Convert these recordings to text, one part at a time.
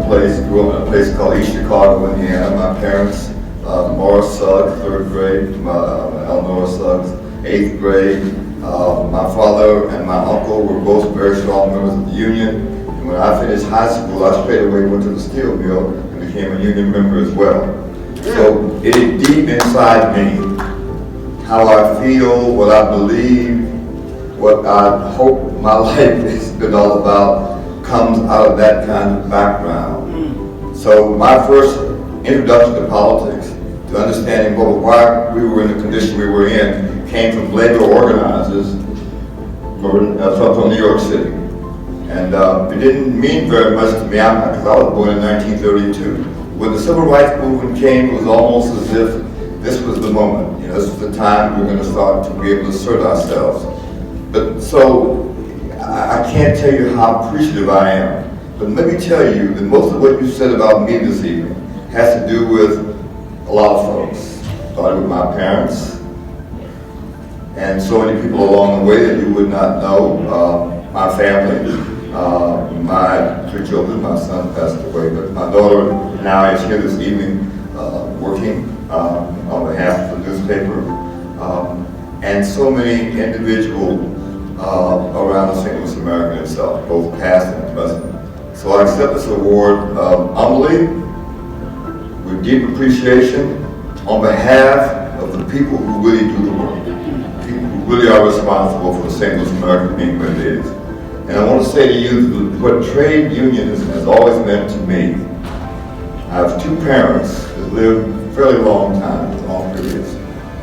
place, grew up in a place called East Chicago, Indiana. My parents, Morris Suggs, 3rd grade, Eleanor Suggs, 8th grade. My father and my uncle were both very strong members of the Union. And when I finished high school, I straight away went to the steel mill and became a Union member as well. So it is deep inside me how I feel, what I believe, what I hope my life has been all about comes out of that kind of background. So my first introduction to politics, to understanding why we were in the condition we were in, came from labor organizers from New York City. And it didn't mean very much to me because I was born in 1932. When the Civil Rights Movement came, it was almost as if this was the moment. You know, this was the time we were going to start to be able to assert ourselves. But so, I can't tell you how appreciative I am. But let me tell you that most of what you said about me this evening has to do with a lot of folks. Started with my parents, and so many people along the way that you would not know. My family, my 3 children, my son passed away, but my daughter now is here this evening working on behalf of the newspaper, and so many individuals around the St. Louis American itself, both past and present. So I accept this award humbly, with deep appreciation, on behalf of the people who really do the work, people who really are responsible for the St. Louis American being what it is. And I want to say to you that what trade unionism has always meant to me. I have 2 parents that lived a fairly long time, long periods.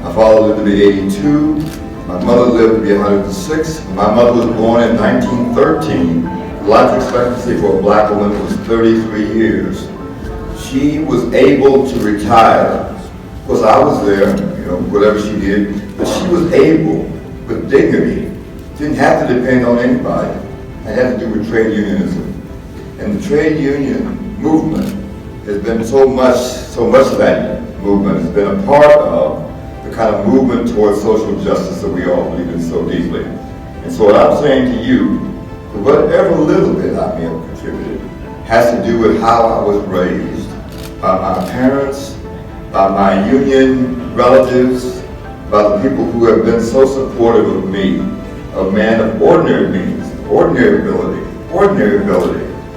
My father lived to be 82. My mother lived to be 106. My mother was born in 1913. The life expectancy for a black woman was 33 years. She was able to retire. Of course, I was there, you know, whatever she did, but she was able, with dignity, didn't have to depend on anybody. It had to do with trade unionism. And the trade union movement has been so much of that movement has been a part of the kind of movement towards social justice that we all believe in so deeply. And so what I'm saying to you, whatever little bit I may have contributed, has to do with how I was raised by my parents, by my union relatives, by the people who have been so supportive of me, a man of ordinary means, ordinary ability.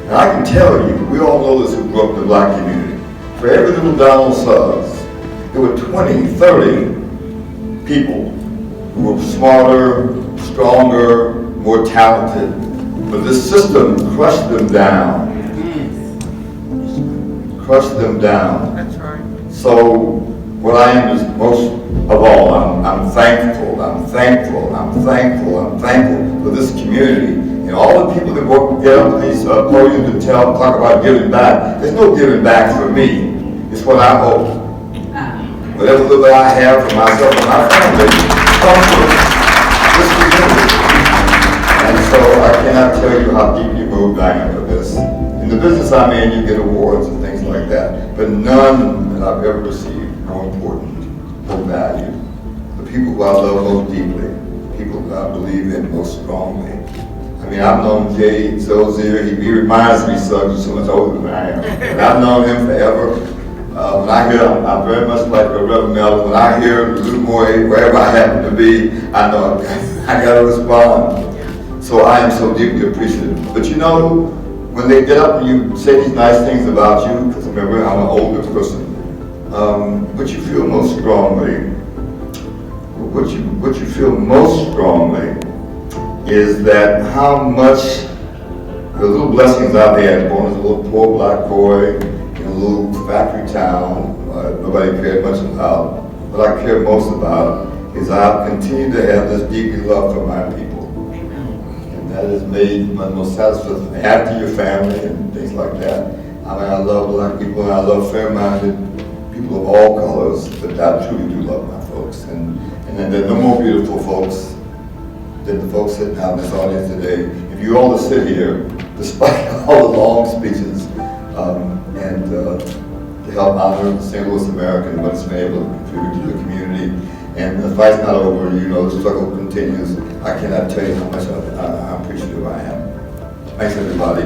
And I can tell you, we all know this who grew up in the black community. For every little Donald Suggs, there were 20, 30 people who were smarter, stronger, more talented. But this system crushed them down. Crushed them down. That's right. So what I am is most of all, I'm thankful for this community and all the people that get up to these podiums and talk about giving back. There's no giving back for me. It's what I hope. Whatever little I have for myself and my family comes from this community. And so I cannot tell you how deeply moved I am for this. In the business I'm in, you get awards and things like that, but none that I've ever received more important, more valued. The people who I love most deeply, people who I believe in most strongly. I mean, I've known Jay Zozier. He reminds me so much older than I am. And I've known him forever. When I hear, I'm very much like Reverend Melvin. When I hear Lou Moy, wherever I happen to be, I know I got to respond. So I am so deeply appreciative. But you know, when they get up and you say these nice things about you, because remember, I'm an older person, what you feel most strongly, what you feel most strongly is that how much the little blessings I've had, born as a little poor black boy in a little factory town, nobody cared much about. What I care most about is I've continued to have this deep love for my people. And that has made my most satisfying after your family and things like that. I mean, I love black people and I love fair-minded people of all colors, but I truly do love my folks. And there are no more beautiful folks than the folks sitting out in this audience today. If you all to sit here, despite all the long speeches, and to help honor the St. Louis American and what it's been able to contribute to the community. And the fight's not over, you know, the struggle continues. I cannot tell you how much I'm appreciative I am. Thanks, everybody.